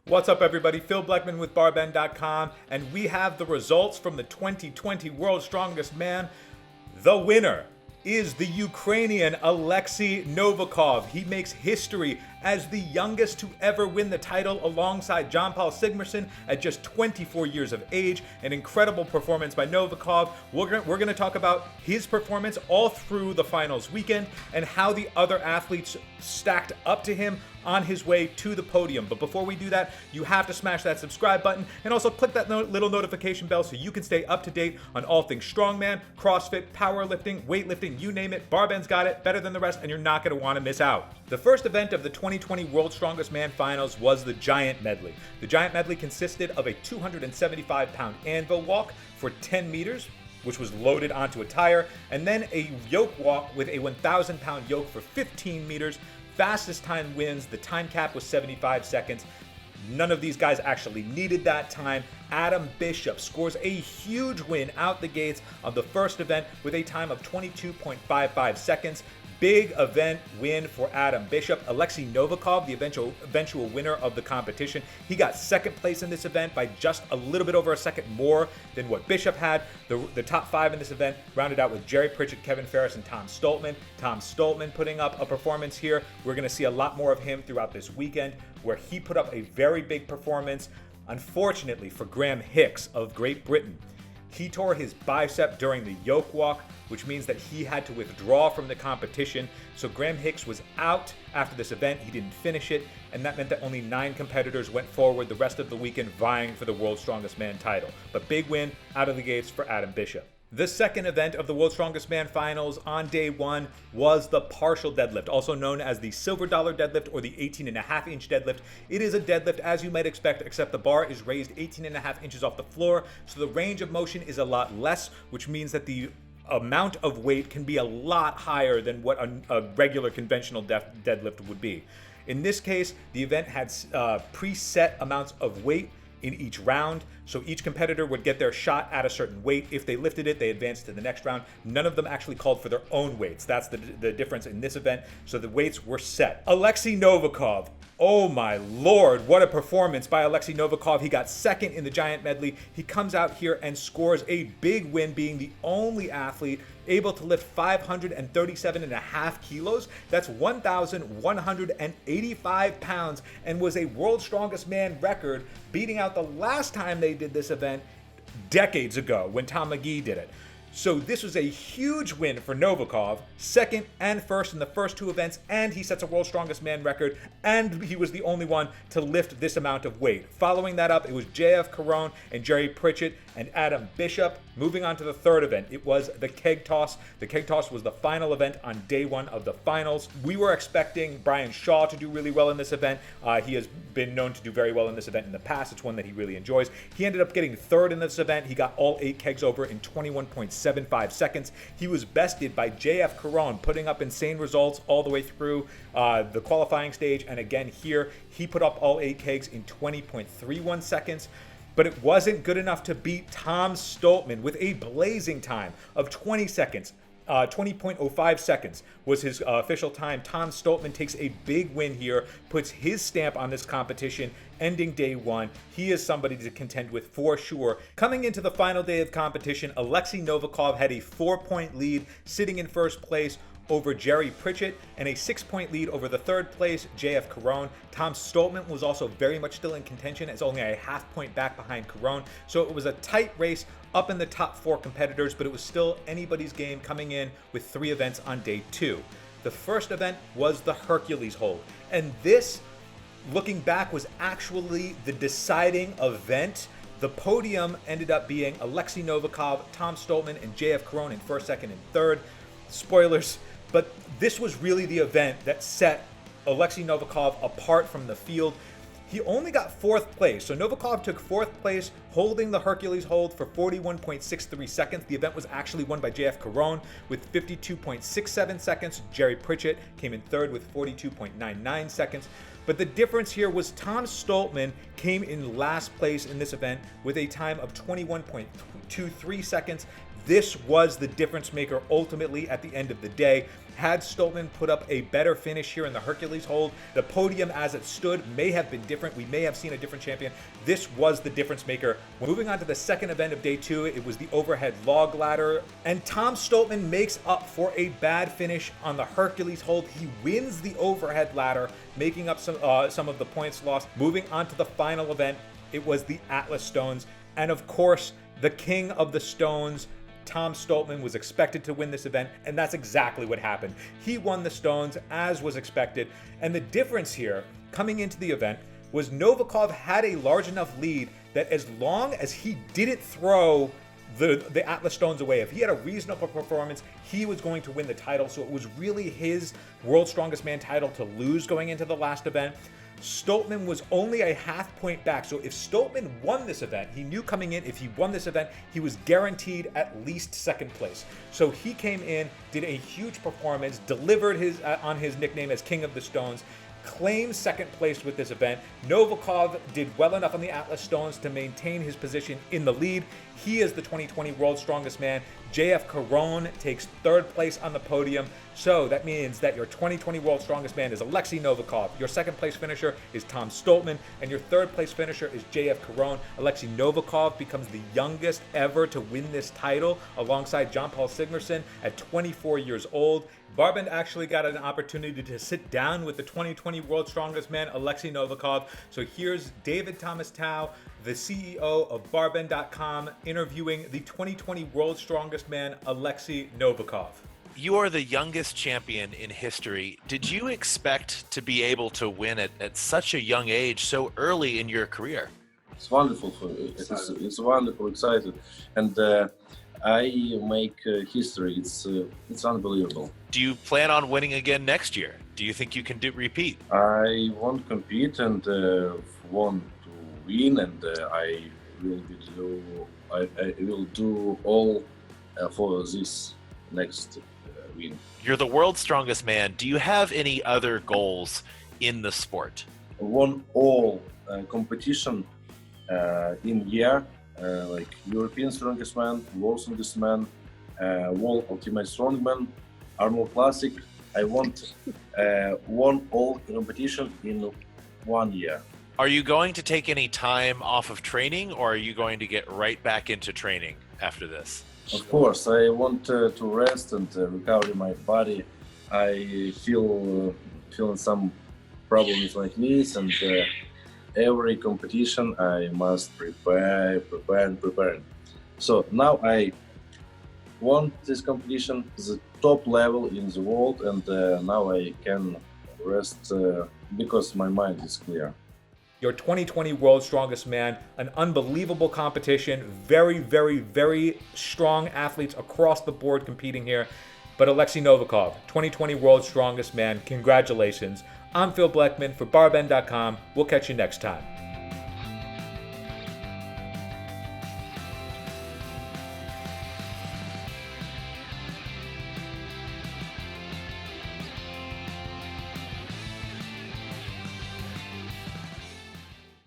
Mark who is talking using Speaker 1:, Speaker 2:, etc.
Speaker 1: What's up, everybody? Phil Bleckman with BarBend.com, and we have the results from the 2020 World's Strongest Man. The winner is the Ukrainian Oleksii Novikov. He makes history as the youngest to ever win the title alongside Jón Páll Sigmarsson at just 24 years of age. An incredible performance by Novikov. We're going to talk about his performance all through the finals weekend and how the other athletes stacked up to him on his way to the podium. But before we do that, you have to smash that subscribe button and also click that little notification bell so you can stay up to date on all things strongman, CrossFit, powerlifting, weightlifting, you name it. BarBend's got it better than the rest, and you're not going to want to miss out. The first event of the 2020 World's Strongest Man Finals was the Giant Medley. The Giant Medley consisted of a 275-pound anvil walk for 10 meters, which was loaded onto a tire, and then a yoke walk with a 1,000-pound yoke for 15 meters. Fastest time wins. The time cap was 75 seconds. None of these guys actually needed that time. Adam Bishop scores a huge win out the gates of the first event with a time of 22.55 seconds. Big event win for Adam Bishop. Oleksii Novikov, the eventual winner of the competition, he got second place in this event by just a little bit over a second more than what Bishop had. The top five in this event rounded out with Jerry Pritchett, Kevin Ferris, and Tom Stoltman. Tom Stoltman putting up a performance here. We're going to see a lot more of him throughout this weekend, where he put up a very big performance. Unfortunately for Graham Hicks of Great Britain, he tore his bicep during the yoke walk, which means that he had to withdraw from the competition. So Graham Hicks was out after this event. He didn't finish it, and that meant that only 9 competitors went forward the rest of the weekend vying for the World's Strongest Man title. But big win out of the gates for Adam Bishop. The second event of the World's Strongest Man Finals on day one was the partial deadlift, also known as the silver dollar deadlift or the 18.5-inch deadlift. It is a deadlift as you might expect, except the bar is raised 18.5 inches off the floor, so the range of motion is a lot less, which means that the amount of weight can be a lot higher than what a regular conventional deadlift would be. In this case, the event had preset amounts of weight in each round, so each competitor would get their shot at a certain weight. If they lifted it, they advanced to the next round. None of them actually called for their own weights. That's the difference in this event. So the weights were set. Oleksii Novikov. Oh my lord, what a performance by Oleksii Novikov. He got second in the Giant Medley. He comes out here and scores a big win, being the only athlete able to lift 537.5 kilos. That's 1,185 pounds, and was a World's Strongest Man record, beating out the last time they did this event decades ago when Tom McGee did it. So this was a huge win for Novikov, second and first in the first two events, and he sets a World's Strongest Man record, and he was the only one to lift this amount of weight. Following that up, it was JF Caron and Jerry Pritchett and Adam Bishop. Moving on to the third event, it was the keg toss. The keg toss was the final event on day one of the finals. We were expecting Brian Shaw to do really well in this event. He has been known to do very well in this event in the past. It's one that he really enjoys. He ended up getting third in this event. He got all 8 kegs over in 21.75 seconds. He was bested by JF Caron, putting up insane results all the way through the qualifying stage. And again here, he put up all 8 kegs in 20.31 seconds. But it wasn't good enough to beat Tom Stoltman with a blazing time of 20 seconds. 20.05 seconds was his official time. Tom Stoltman takes a big win here, puts his stamp on this competition, ending day one. He is somebody to contend with for sure. Coming into the final day of competition, Oleksii Novikov had a 4-point lead, sitting in first place over Jerry Pritchett, and a 6-point lead over the third place, JF Caron. Tom Stoltman was also very much still in contention, as only a half-point back behind Caron. So it was a tight race up in the top 4 competitors, but it was still anybody's game coming in with 3 events on day 2. The first event was the Hercules hold, and this, looking back, was actually the deciding event. The podium ended up being Oleksii Novikov, Tom Stoltman, and JF Caron in first, second, and third. Spoilers, but this was really the event that set Oleksii Novikov apart from the field. He only got 4th place, so Novikov took 4th place, holding the Hercules hold for 41.63 seconds. The event was actually won by JF Caron with 52.67 seconds. Jerry Pritchett came in 3rd with 42.99 seconds. But the difference here was Tom Stoltman came in last place in this event with a time of 21.23 seconds. This was the difference maker ultimately at the end of the day. Had Stoltman put up a better finish here in the Hercules hold, the podium as it stood may have been different. We may have seen a different champion. This was the difference maker. Moving on to the second event of day 2, it was the overhead log ladder. And Tom Stoltman makes up for a bad finish on the Hercules hold. He wins the overhead ladder, making up some of the points lost. Moving on to the final event, it was the Atlas Stones. And of course, the king of the stones, Tom Stoltman, was expected to win this event, and that's exactly what happened. He won the stones as was expected, and the difference here coming into the event was Novikov had a large enough lead that as long as he didn't throw the Atlas Stones away, if he had a reasonable performance, he was going to win the title. So it was really his World's Strongest Man title to lose going into the last event. Stoltman was only a half point back. So if Stoltman won this event, he knew coming in, if he won this event, he was guaranteed at least second place. So he came in, did a huge performance, delivered on his nickname as King of the Stones, claimed second place with this event. Novikov did well enough on the Atlas Stones to maintain his position in the lead. He is the 2020 World's Strongest Man. JF Caron takes third place on the podium. So that means that your 2020 World's Strongest Man is Oleksii Novikov. Your second place finisher is Tom Stoltman. And your third place finisher is JF Caron. Oleksii Novikov becomes the youngest ever to win this title alongside Jón Páll Sigmarsson at 24 years old. BarBend actually got an opportunity to sit down with the 2020 World's Strongest Man, Oleksii Novikov. So here's David Thomas Tao, the CEO of BarBend.com, interviewing the 2020 World's Strongest Man, Oleksii Novikov.
Speaker 2: You are the youngest champion in history. Did you expect to be able to win at such a young age, so early in your career?
Speaker 3: It's wonderful for me. It's wonderful, excited, and I make history. It's unbelievable.
Speaker 2: Do you plan on winning again next year? Do you think you can repeat?
Speaker 3: I want to compete and want to win, and I will do all for this next win.
Speaker 2: You're the world's strongest man. Do you have any other goals in the sport?
Speaker 3: Won all competition in year, like European Strongest Man, World Strongest Man, World Ultimate Strongman, Arnold Classic. I want won all competition in 1 year.
Speaker 2: Are you going to take any time off of training, or are you going to get right back into training after this?
Speaker 3: Of course, I want to rest and recover my body. I feeling some problems like this, and every competition I must prepare. So now I want this competition, the top level in the world, and now I can rest because my mind is clear.
Speaker 1: Your 2020 World's Strongest Man, an unbelievable competition, very, very, very strong athletes across the board competing here. But Oleksii Novikov, 2020 World's Strongest Man, congratulations. I'm Phil Bleckman for BarBend.com. We'll catch you next time.